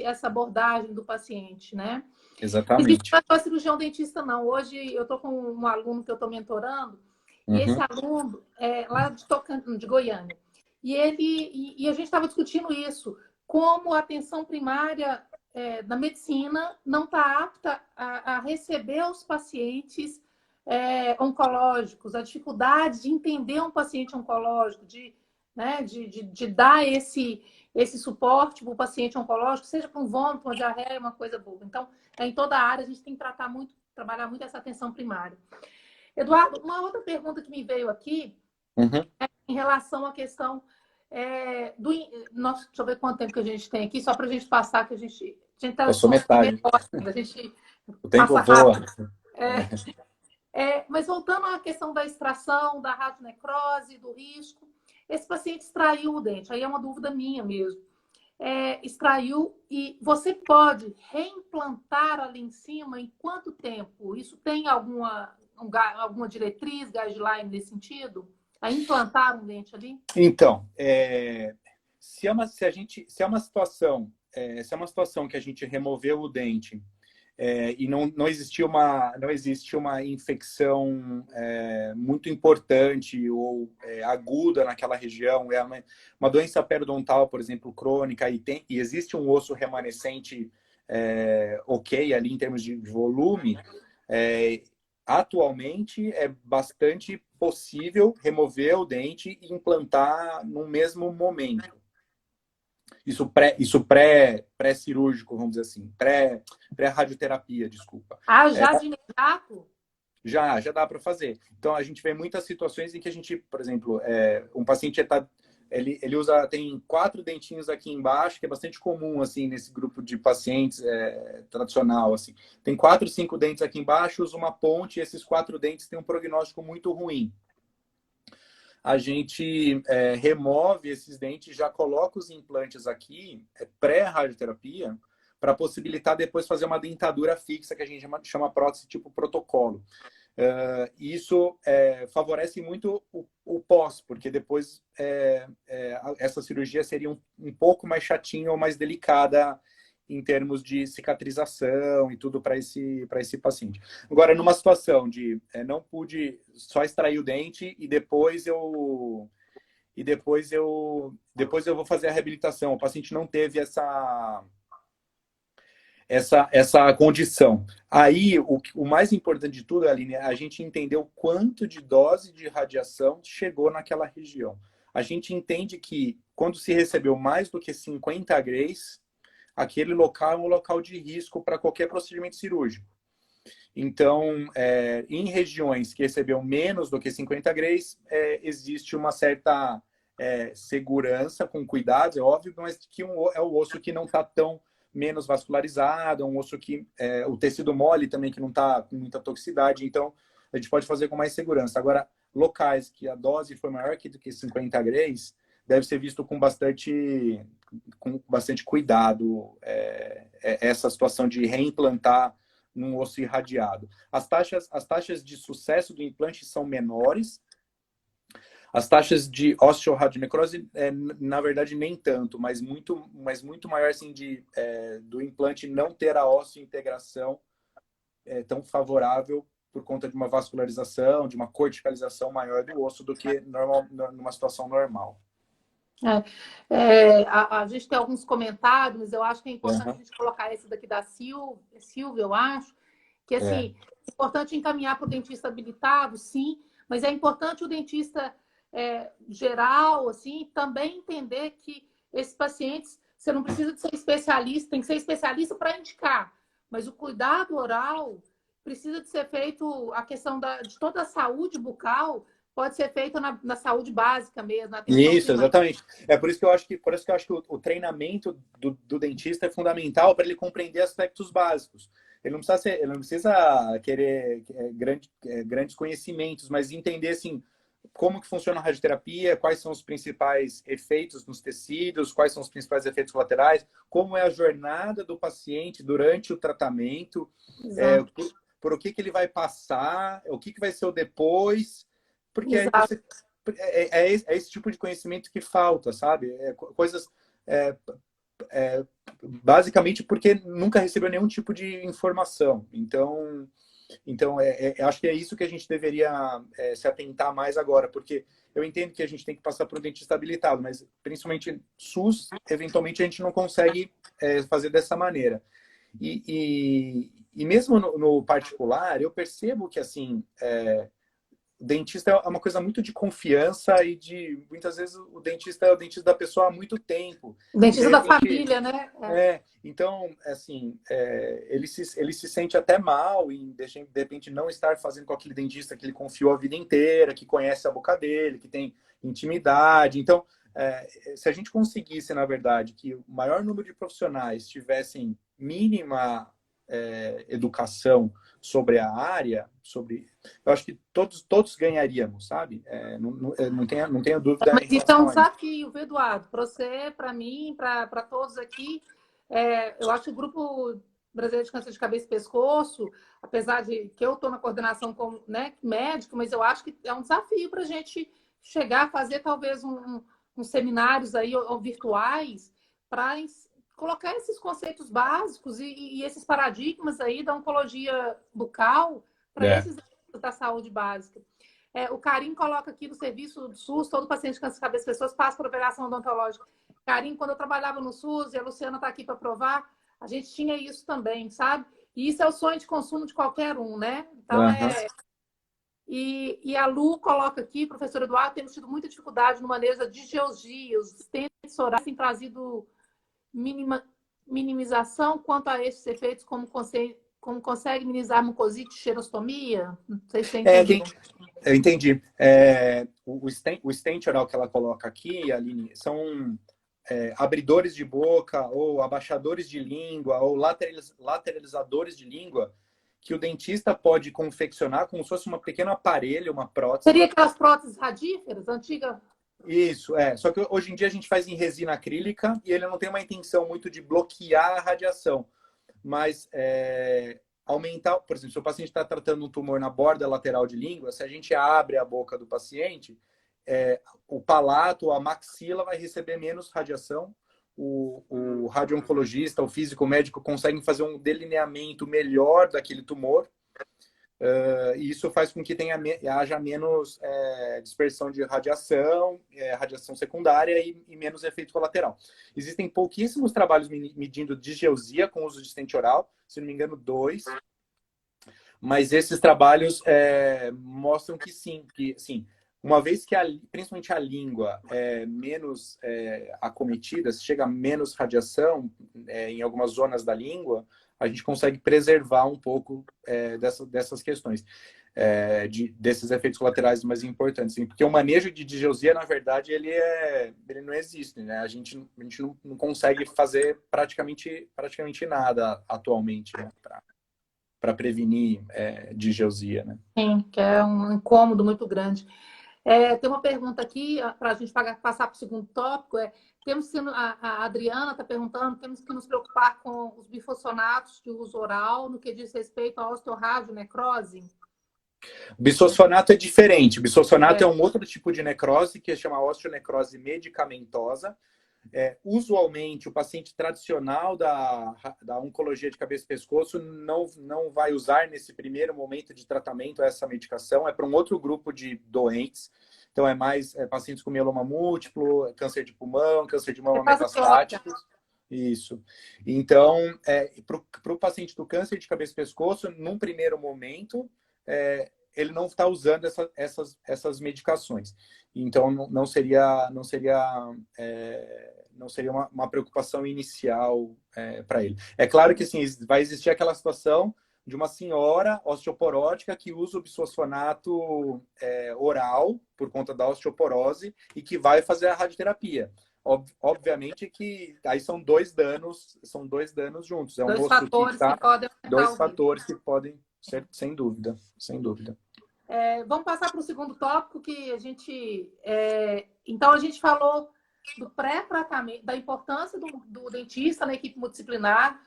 essa abordagem do paciente, né? Exatamente. Não é só cirurgião dentista, não. Hoje eu estou com um aluno que eu estou mentorando, e esse aluno é lá de Goiânia. E a gente estava discutindo isso, como a atenção primária da medicina não está apta a receber os pacientes oncológicos, a dificuldade de entender um paciente oncológico, né, de dar esse suporte para o paciente oncológico, seja para um vômito, uma diarreia, uma coisa boa. Então, em toda a área, a gente tem que trabalhar muito essa atenção primária. Eduardo, uma outra pergunta que me veio aqui é em relação à questão Nossa, deixa eu ver quanto tempo que a gente tem aqui, só para a gente passar, que a gente está Eu sou metade. a gente O tempo passa voa. rápido. Mas voltando à questão da extração, da radionecrose, do risco, esse paciente extraiu o dente, aí é uma dúvida minha mesmo. Extraiu e você pode reimplantar ali em cima em quanto tempo? Isso tem alguma diretriz, guideline nesse sentido? A implantar um dente ali? Então, se é uma situação, se é uma situação que a gente removeu o dente e não existe uma infecção muito importante ou aguda naquela região, é uma doença periodontal, por exemplo, crônica, e existe um osso remanescente ok ali em termos de volume, atualmente é bastante possível remover o dente e implantar no mesmo momento. Isso pré-cirúrgico, vamos dizer assim, pré-radioterapia, desculpa. Já de imediato? Já dá para fazer. Então, a gente vê muitas situações em que a gente, por exemplo, um paciente tem 4 dentinhos aqui embaixo, que é bastante comum, assim, nesse grupo de pacientes tradicional, assim. Tem 4, 5 dentes aqui embaixo, usa uma ponte, e esses 4 dentes têm um prognóstico muito ruim. A gente remove esses dentes, já coloca os implantes aqui, pré-radioterapia, para possibilitar depois fazer uma dentadura fixa, que a gente chama prótese tipo protocolo. Isso favorece muito o pós, porque depois essa cirurgia seria um pouco mais chatinha ou mais delicada em termos de cicatrização e tudo para esse paciente. Agora, numa situação de não pude só extrair o dente e depois eu vou fazer a reabilitação, o paciente não teve essa condição. Aí, o mais importante de tudo, Aline, é a gente entender o quanto de dose de radiação chegou naquela região. A gente entende que quando se recebeu mais do que 50 grays, aquele local é um local de risco para qualquer procedimento cirúrgico. Então, em regiões que recebeu menos do que 50 grays, existe uma certa segurança, com cuidados, é óbvio, mas que é o osso que não está tão menos vascularizado, é um osso que o tecido mole também que não está com muita toxicidade, então a gente pode fazer com mais segurança. Agora, locais que a dose foi maior do que 50 grays, deve ser visto com bastante cuidado essa situação de reimplantar num osso irradiado. As taxas de sucesso do implante são menores. As taxas de osteoradionecrose, na verdade, nem tanto, mas muito maior assim, do implante não ter a osteointegração tão favorável por conta de uma vascularização, de uma corticalização maior do osso do que numa situação normal. A gente tem alguns comentários, eu acho que é importante a gente colocar esse daqui da Silvia, eu acho, que assim, é importante encaminhar para o dentista habilitado, sim, mas é importante o dentista geral, assim, também entender que esses pacientes, você não precisa de ser especialista, tem que ser especialista para indicar, mas o cuidado oral precisa de ser feito, a questão de toda a saúde bucal pode ser feita na saúde básica mesmo. Na Isso, exatamente. Por isso que eu acho que o treinamento do dentista é fundamental para ele compreender aspectos básicos. Ele não precisa querer grandes conhecimentos, mas entender assim, como que funciona a radioterapia, quais são os principais efeitos nos tecidos, quais são os principais efeitos colaterais, como é a jornada do paciente durante o tratamento, Exato. por o que que ele vai passar, o que que vai ser o depois, porque aí Exato. você é esse tipo de conhecimento que falta, sabe? Coisas é, basicamente porque nunca recebeu nenhum tipo de informação. Então, acho que é isso que a gente deveria se atentar mais agora, porque eu entendo que a gente tem que passar por um dentista habilitado, mas principalmente SUS, eventualmente a gente não consegue fazer dessa maneira. E mesmo no particular, eu percebo que assim o dentista é uma coisa muito de confiança e de muitas vezes o dentista é o dentista da pessoa há muito tempo O e de dentista da repente família, né? então, assim, ele se sente até mal em, de repente, não estar fazendo com aquele dentista que ele confiou a vida inteira, que conhece a boca dele, que tem intimidade. Então, se a gente conseguisse, na verdade, que o maior número de profissionais tivessem mínima educação sobre a área, eu acho que todos ganharíamos, sabe? Não tenho dúvida Mas em isso é um relação a isso. desafio, viu, Eduardo? Para você, para mim, para todos aqui. Eu acho que o Grupo Brasileiro de Câncer de Cabeça e Pescoço, apesar de que eu estou na coordenação como, né, médico, mas eu acho que é um desafio para a gente chegar a fazer talvez uns seminários aí ou virtuais para colocar esses conceitos básicos e esses paradigmas aí da oncologia bucal para É. esses da saúde básica. O Carim coloca aqui no serviço do SUS, todo paciente de câncer de cabeça pessoas passa por avaliação odontológica. Carim, quando eu trabalhava no SUS, e a Luciana está aqui para provar, a gente tinha isso também, sabe? E isso é o sonho de consumo de qualquer um, né? Então, Uhum. E a Lu coloca aqui, professor Eduardo, temos tido muita dificuldade no manejo da disgeosia, os dentes orais têm trazido minimização quanto a esses efeitos, como consegue minimizar mucosite, xerostomia? Não sei se você entendeu. Eu entendi. O stent oral que ela coloca aqui, Aline, são abridores de boca ou abaixadores de língua ou lateralizadores de língua que o dentista pode confeccionar como se fosse um pequeno aparelho, uma prótese. Seria aquelas próteses radíferas, antiga? Isso, Só que hoje em dia a gente faz em resina acrílica e ele não tem uma intenção muito de bloquear a radiação, mas aumentar, por exemplo, se o paciente está tratando um tumor na borda lateral de língua, se a gente abre a boca do paciente, o palato, a maxila vai receber menos radiação. O radio-oncologista, o físico médico conseguem fazer um delineamento melhor daquele tumor. E isso faz com que haja menos dispersão de radiação, radiação secundária e menos efeito colateral. Existem pouquíssimos trabalhos medindo disgeusia com uso de stent oral, se não me engano, 2. Mas esses trabalhos mostram que sim, uma vez que principalmente a língua é menos acometida, chega a menos radiação em algumas zonas da língua, a gente consegue preservar um pouco dessas questões, desses efeitos colaterais mais importantes. Porque o manejo de disgeusia, na verdade, ele não existe, né? A gente não consegue fazer praticamente nada atualmente, né? Para prevenir disgeusia, né? Sim, que é um incômodo muito grande. Tem uma pergunta aqui, para a gente passar para o segundo tópico, a Adriana está perguntando, temos que nos preocupar com os bifosfonatos de uso oral no que diz respeito à osteoradionecrose? O bisfosfonato é diferente. O bisfosfonato é um outro tipo de necrose que se chama osteonecrose medicamentosa. Usualmente, o paciente tradicional da oncologia de cabeça e pescoço não vai usar nesse primeiro momento de tratamento essa medicação, é para um outro grupo de doentes. Então, é mais pacientes com mieloma múltiplo, câncer de pulmão, câncer de mama metastático. Isso. Então, para o paciente do câncer de cabeça e pescoço, num primeiro momento, ele não está usando essas medicações. Então, não seria uma preocupação inicial para ele. É claro que assim, vai existir aquela situação de uma senhora osteoporótica que usa o bisfosfonato oral por conta da osteoporose e que vai fazer a radioterapia. Obviamente que aí são dois danos juntos. Dois fatores que podem aumentar dois fatores que podem ser, sem dúvida. Vamos passar para o segundo tópico que a gente... então, a gente falou do pré-tratamento, da importância do dentista na equipe multidisciplinar,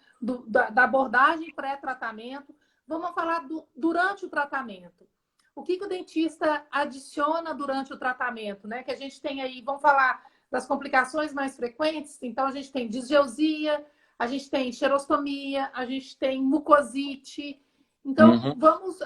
da abordagem pré-tratamento. Vamos falar durante o tratamento. O que o dentista adiciona durante o tratamento, né? Que a gente tem aí, vamos falar das complicações mais frequentes. Então, a gente tem disgeusia, a gente tem xerostomia, a gente tem mucosite. Então, vamos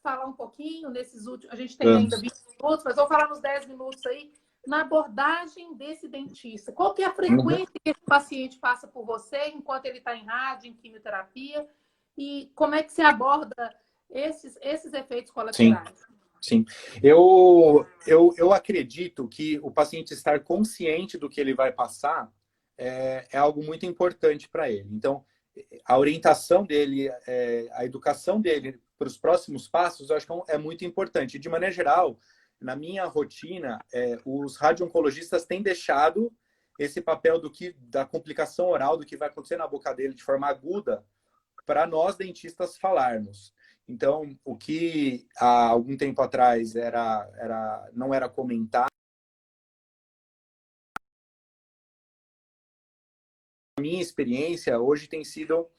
falar um pouquinho nesses últimos... A gente tem ainda 20 minutos, mas vamos falar nos 10 minutos aí, na abordagem desse dentista. Qual que é a frequência que esse paciente passa por você enquanto ele está em rádio, em quimioterapia? E como é que você aborda esses efeitos colaterais? Sim. Eu acredito que o paciente estar consciente do que ele vai passar é algo muito importante para ele. Então, a orientação dele, a educação dele para os próximos passos, eu acho que é muito importante. De maneira geral, na minha rotina, os radio-oncologistas têm deixado esse papel da complicação oral, do que vai acontecer na boca dele de forma aguda, para nós dentistas falarmos. Então, o que há algum tempo atrás não era comentado, a minha experiência hoje tem sido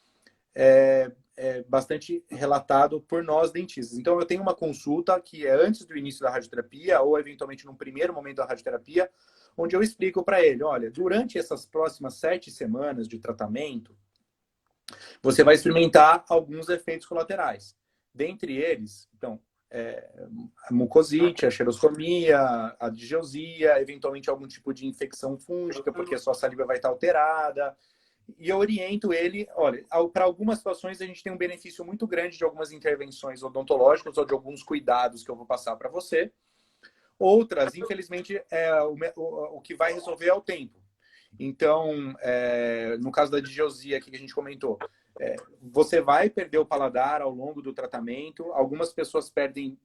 bastante relatado por nós dentistas. Então, eu tenho uma consulta que é antes do início da radioterapia ou, eventualmente, num primeiro momento da radioterapia, onde eu explico para ele, olha, durante essas próximas 7 semanas de tratamento, você vai experimentar alguns efeitos colaterais. Dentre eles, então, a mucosite, a xerostomia, a disgeusia, eventualmente algum tipo de infecção fúngica, porque a sua saliva vai estar alterada. E eu oriento ele, olha, para algumas situações a gente tem um benefício muito grande de algumas intervenções odontológicas ou de alguns cuidados que eu vou passar para você. Outras, infelizmente, o que vai resolver é o tempo. Então, no caso da disgeusia que a gente comentou, você vai perder o paladar ao longo do tratamento. Algumas pessoas perdem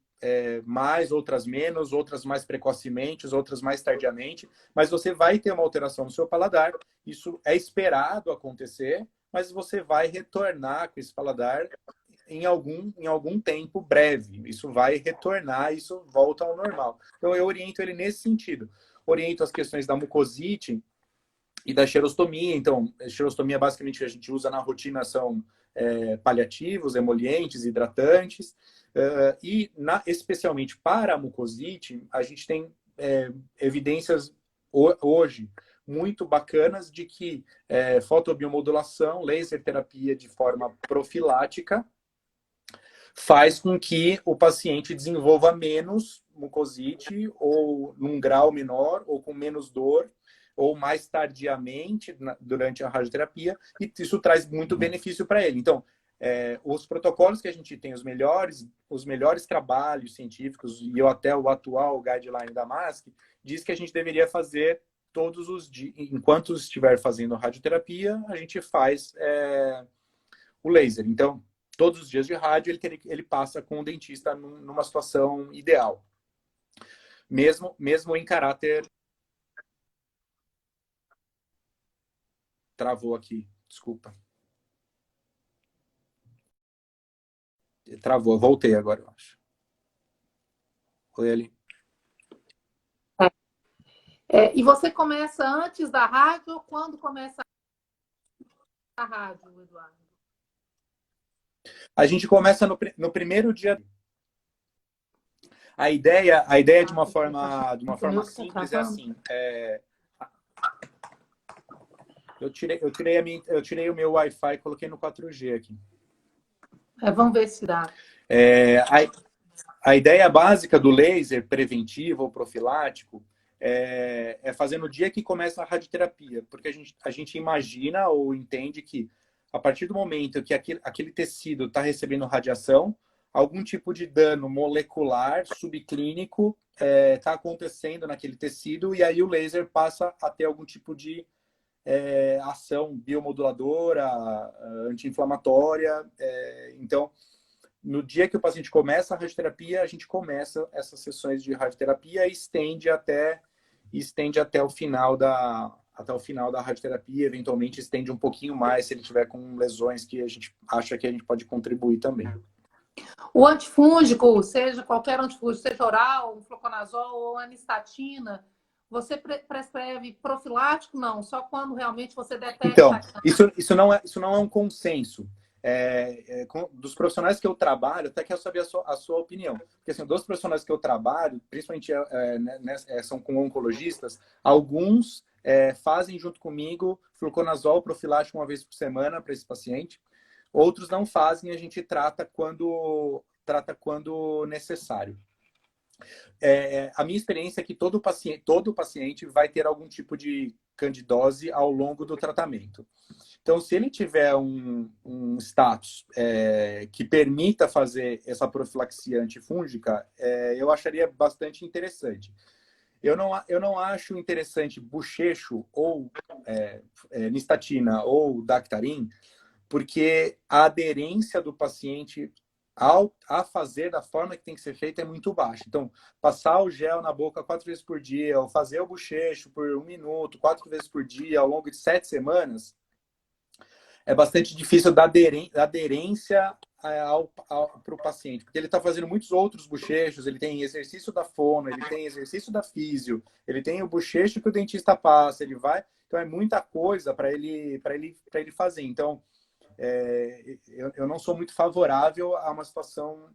mais, outras menos, outras mais precocemente, outras mais tardiamente, mas você vai ter uma alteração no seu paladar. Isso é esperado acontecer, mas você vai retornar com esse paladar em algum tempo breve. Isso vai retornar, isso volta ao normal. Então, eu oriento ele nesse sentido. Oriento as questões da mucosite e da xerostomia. Então, a xerostomia, basicamente, a gente usa na rotina são paliativos, emolientes, hidratantes. E, especialmente para a mucosite, a gente tem evidências hoje muito bacanas de que fotobiomodulação, laser terapia de forma profilática, faz com que o paciente desenvolva menos mucosite, ou num grau menor, ou com menos dor, ou mais tardiamente durante a radioterapia, e isso traz muito benefício para ele. Então, os protocolos que a gente tem, os melhores trabalhos científicos, e até o atual guideline da MASC, diz que a gente deveria fazer todos os dias, enquanto estiver fazendo radioterapia, a gente faz o laser. Então, todos os dias de rádio, ele passa com o dentista numa situação ideal. Mesmo em caráter... Travou aqui, desculpa. Travou, voltei agora, eu acho. Oi, Ali. E você começa antes da rádio ou quando começa a rádio, Eduardo? A gente começa no primeiro dia. A ideia de uma forma simples é assim. Eu tirei o meu Wi-Fi e coloquei no 4G aqui. Vamos ver se dá. A ideia básica do laser preventivo ou profilático é fazer no dia que começa a radioterapia, porque a gente imagina ou entende que a partir do momento que aquele tecido está recebendo radiação, algum tipo de dano molecular subclínico está acontecendo naquele tecido, e aí o laser passa a ter algum tipo de ação biomoduladora, anti-inflamatória. Então, no dia que o paciente começa a radioterapia, a gente começa essas sessões de radioterapia e estende até o final da radioterapia, eventualmente estende um pouquinho mais se ele tiver com lesões que a gente acha que a gente pode contribuir também. O antifúngico, seja qualquer antifúngico, seja oral, um fluconazol ou anistatina, você prescreve profilático? Não, só quando realmente você detecta. Então, isso não é um consenso. Dos profissionais que eu trabalho, até quero saber a sua opinião. Porque, assim, dos profissionais que eu trabalho, principalmente são com oncologistas, alguns fazem junto comigo fluconazol profilático uma vez por semana para esse paciente. Outros não fazem, a gente trata quando necessário. A minha experiência é que todo paciente vai ter algum tipo de candidose ao longo do tratamento. Então, se ele tiver um status que permita fazer essa profilaxia antifúngica, eu acharia bastante interessante. Eu não acho interessante bochecho ou nistatina ou Dactarin, porque a aderência do paciente a fazer da forma que tem que ser feita é muito baixa. Então, passar o gel na boca 4 vezes por dia, ou fazer o bochecho por 1 minuto, 4 vezes por dia, ao longo de 7 semanas, é bastante difícil da aderência para o paciente, porque ele está fazendo muitos outros bochechos, ele tem exercício da fono, ele tem exercício da físio, ele tem o bochecho que o dentista passa, ele vai... Então, é muita coisa para ele fazer. Então, eu não sou muito favorável a uma situação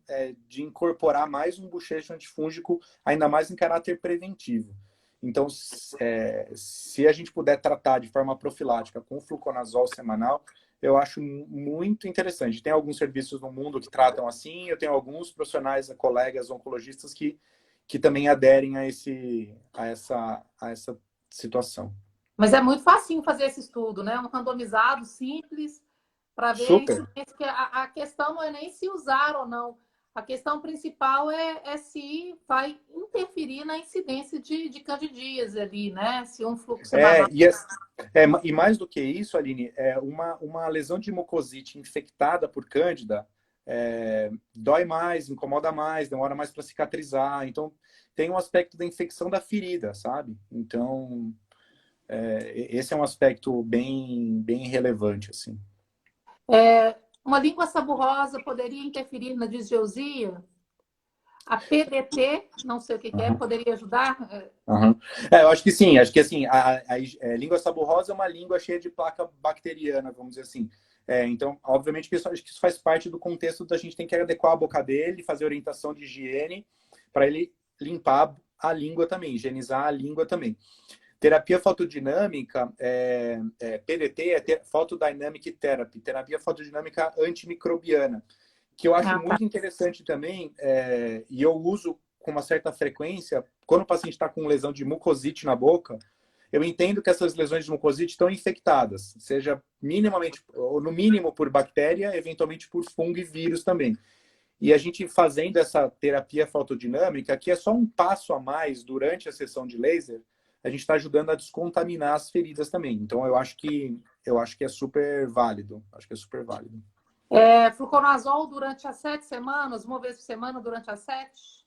de incorporar mais um bochecho antifúngico, ainda mais em caráter preventivo. Então, se a gente puder tratar de forma profilática com fluconazol semanal, eu acho muito interessante. Tem alguns serviços no mundo que tratam assim, eu tenho alguns profissionais, colegas oncologistas que também aderem a essa situação. Mas é muito facinho fazer esse estudo, né? Um randomizado, simples, para ver a Super. incidência. A questão não é nem se usar ou não. A questão principal é se vai interferir na incidência de candidíase ali, né? Se um fluxo semanal. E mais do que isso, Aline, uma lesão de mucosite infectada por cândida dói mais, incomoda mais, demora mais para cicatrizar. Então, tem um aspecto da infecção da ferida, sabe? Então, esse é um aspecto bem relevante, assim. Uma língua saburosa poderia interferir na disgeusia? A PDT, não sei o que é, Uhum. poderia ajudar? Uhum. Eu acho que sim. Acho que assim, a língua saburrosa é uma língua cheia de placa bacteriana, vamos dizer assim. Então, obviamente, acho que isso faz parte do contexto da gente tem que adequar a boca dele, fazer orientação de higiene para ele limpar a língua também, higienizar a língua também. Terapia fotodinâmica, PDT, Photodynamic Therapy, terapia fotodinâmica antimicrobiana, que eu acho Ah, tá. muito interessante também, e eu uso com uma certa frequência, quando o paciente está com lesão de mucosite na boca, eu entendo que essas lesões de mucosite estão infectadas, seja minimamente, ou no mínimo por bactéria, eventualmente por fungo e vírus também. E a gente fazendo essa terapia fotodinâmica, que é só um passo a mais durante a sessão de laser, a gente está ajudando a descontaminar as feridas também. Então eu acho que é super válido. Acho que é super válido. Fluconazol durante as 7 semanas, uma vez por semana durante as 7?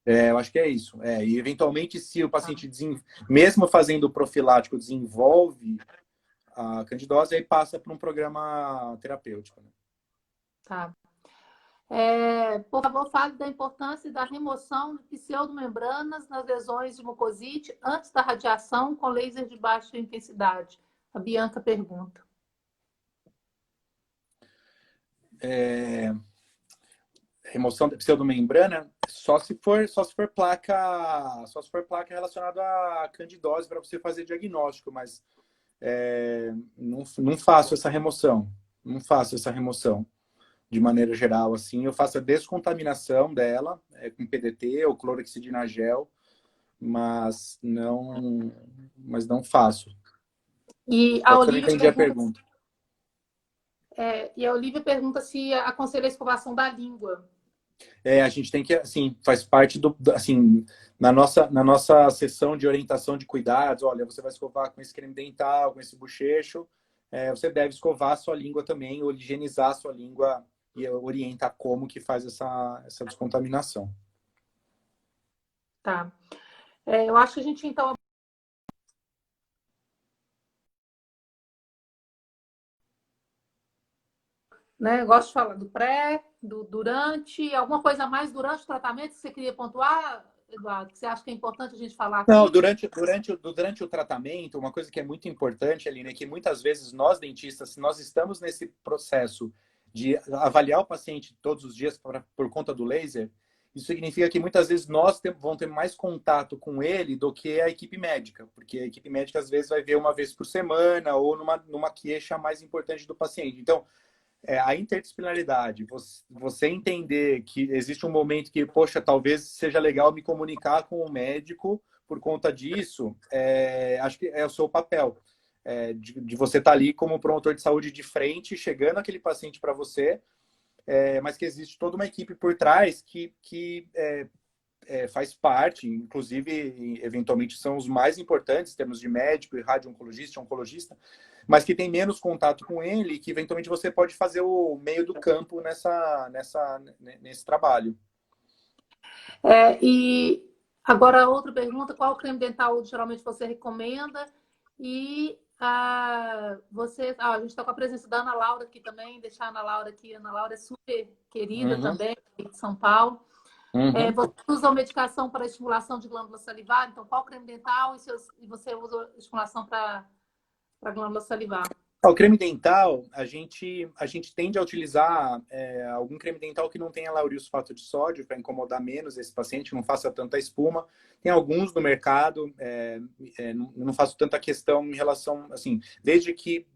Eu acho que é isso. E eventualmente, se o paciente, mesmo fazendo o profilático, desenvolve a candidose, aí passa para um programa terapêutico. Né? Tá. Por favor, fale da importância da remoção de pseudomembranas nas lesões de mucosite antes da radiação com laser de baixa intensidade. A Bianca pergunta. Remoção da pseudomembrana só se for placa relacionada à candidose para você fazer diagnóstico, mas não faço essa remoção. Não faço essa remoção de maneira geral, assim. Eu faço a descontaminação dela com PDT ou clorexidina gel, mas não faço. E a Só que eu não Olivia entendi a pergunta, pergunta. se aconselha a escovação da língua. A gente tem que, assim, faz parte assim, na nossa sessão de orientação de cuidados, olha, você vai escovar com esse creme dental, com esse bochecho, você deve escovar a sua língua também, ou higienizar a sua língua e orientar como que faz essa descontaminação. Tá. Eu acho que a gente, então, né? Eu gosto de falar do pré, do durante, alguma coisa a mais durante o tratamento que você queria pontuar, Eduardo, que você acha que é importante a gente falar Não, aqui? durante o tratamento, uma coisa que é muito importante, Aline, é que muitas vezes nós, dentistas, se nós estamos nesse processo de avaliar o paciente todos os dias por conta do laser, isso significa que muitas vezes nós vamos ter mais contato com ele do que a equipe médica, porque a equipe médica às vezes vai ver uma vez por semana ou numa queixa mais importante do paciente. Então, a interdisciplinaridade, você entender que existe um momento que, poxa, talvez seja legal me comunicar com o médico por conta disso, acho que é o seu papel. De você estar ali como promotor de saúde de frente, chegando aquele paciente para você, mas que existe toda uma equipe por trás que faz parte, inclusive, eventualmente são os mais importantes, em termos de médico e radio-oncologista, oncologista, mas que tem menos contato com ele e que, eventualmente, você pode fazer o meio do campo nesse trabalho. E agora, outra pergunta: qual creme dental geralmente você recomenda? E a gente está com a presença da Ana Laura aqui também, deixar a Ana Laura aqui. A Ana Laura é super querida Uhum, também, de São Paulo. uhum. Você usa medicação para estimulação de glândula salivar? Então, qual creme dental e você usa estimulação para glândula salivar? O creme dental, a gente tende a utilizar algum creme dental que não tenha laurilsulfato de sódio para incomodar menos esse paciente, não faça tanta espuma. Tem alguns no mercado, não faço tanta questão em relação, assim, desde que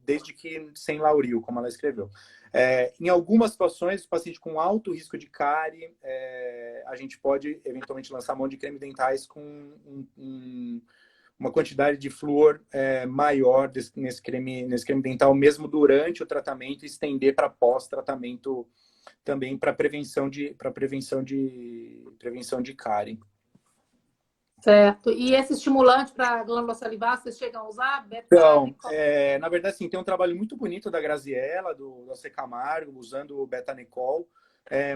sem lauril, como ela escreveu. Em algumas situações, o paciente com alto risco de cárie, a gente pode eventualmente lançar mão de creme dentais com uma quantidade de flúor maior nesse creme dental, mesmo durante o tratamento, e estender para pós-tratamento também para prevenção de cárie. Certo. E esse estimulante para glândula salivar, vocês chegam a usar? Então, na verdade, sim, tem um trabalho muito bonito da Graziella, da C. Camargo, usando o Betanicol,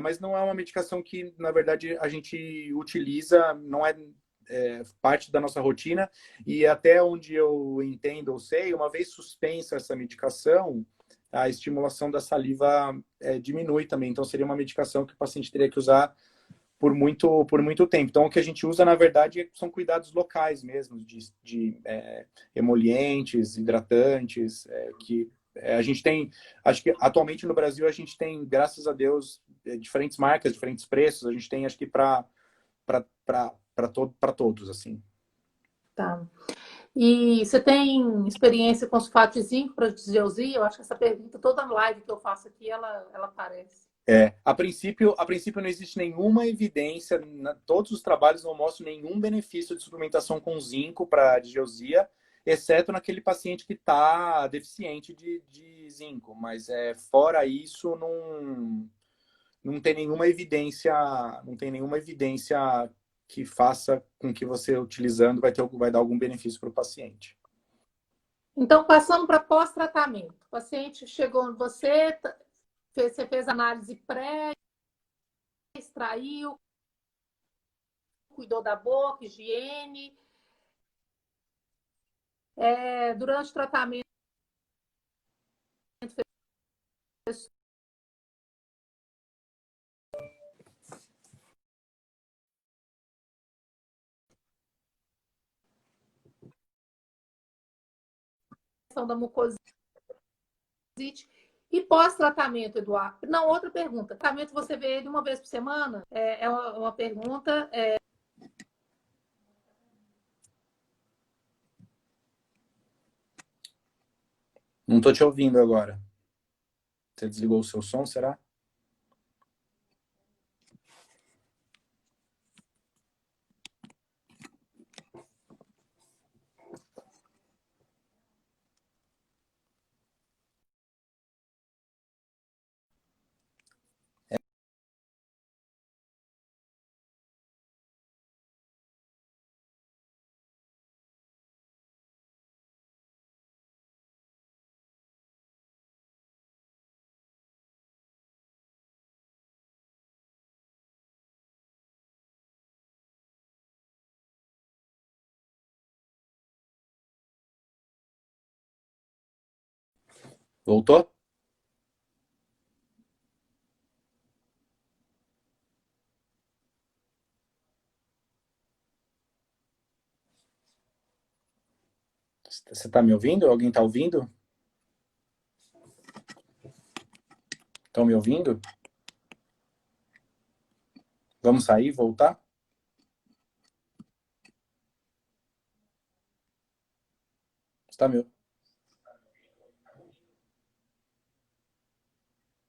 mas não é uma medicação que, na verdade, a gente utiliza, não é parte da nossa rotina, e até onde eu entendo ou sei, uma vez suspensa essa medicação, a estimulação da saliva diminui também. Então, seria uma medicação que o paciente teria que usar por muito tempo. Então, o que a gente usa, na verdade, são cuidados locais mesmo, de emolientes, hidratantes, que a gente tem, acho que atualmente no Brasil a gente tem, graças a Deus, diferentes marcas, diferentes preços, a gente tem, acho que para todos, assim. Tá. E você tem experiência com sulfato de zinco para disgeusia? Eu acho que essa pergunta, toda live que eu faço aqui, ela aparece. A princípio não existe nenhuma evidência, todos os trabalhos não mostram nenhum benefício de suplementação com zinco para disgeusia, exceto naquele paciente que está deficiente de zinco. Mas fora isso, não tem nenhuma evidência, que faça com que você utilizando vai dar algum benefício para o paciente. Então, passando para pós-tratamento. O paciente chegou em você fez análise pré, extraiu, cuidou da boca, higiene. Durante o tratamento, fez questão da mucosite. E pós-tratamento, Eduardo? Não, outra pergunta. Tratamento você vê ele uma vez por semana? É uma pergunta. Não estou te ouvindo agora. Você desligou o seu som, será? Voltou? Você está me ouvindo? Alguém está ouvindo? Estão me ouvindo? Vamos sair, voltar? Está meu?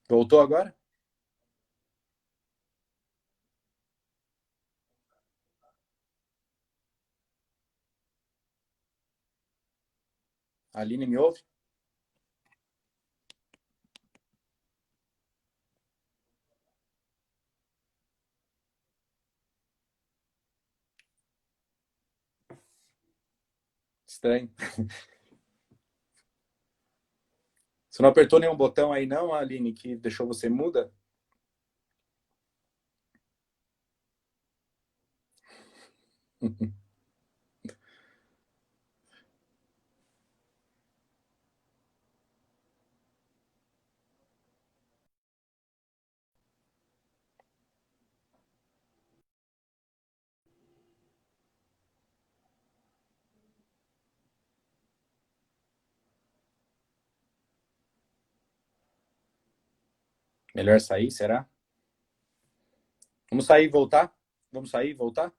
Voltou agora? A Aline me ouve? Estranho. Você não apertou nenhum botão aí não, Aline, que deixou você muda? Melhor sair, será? Vamos sair e voltar? Vamos sair e voltar?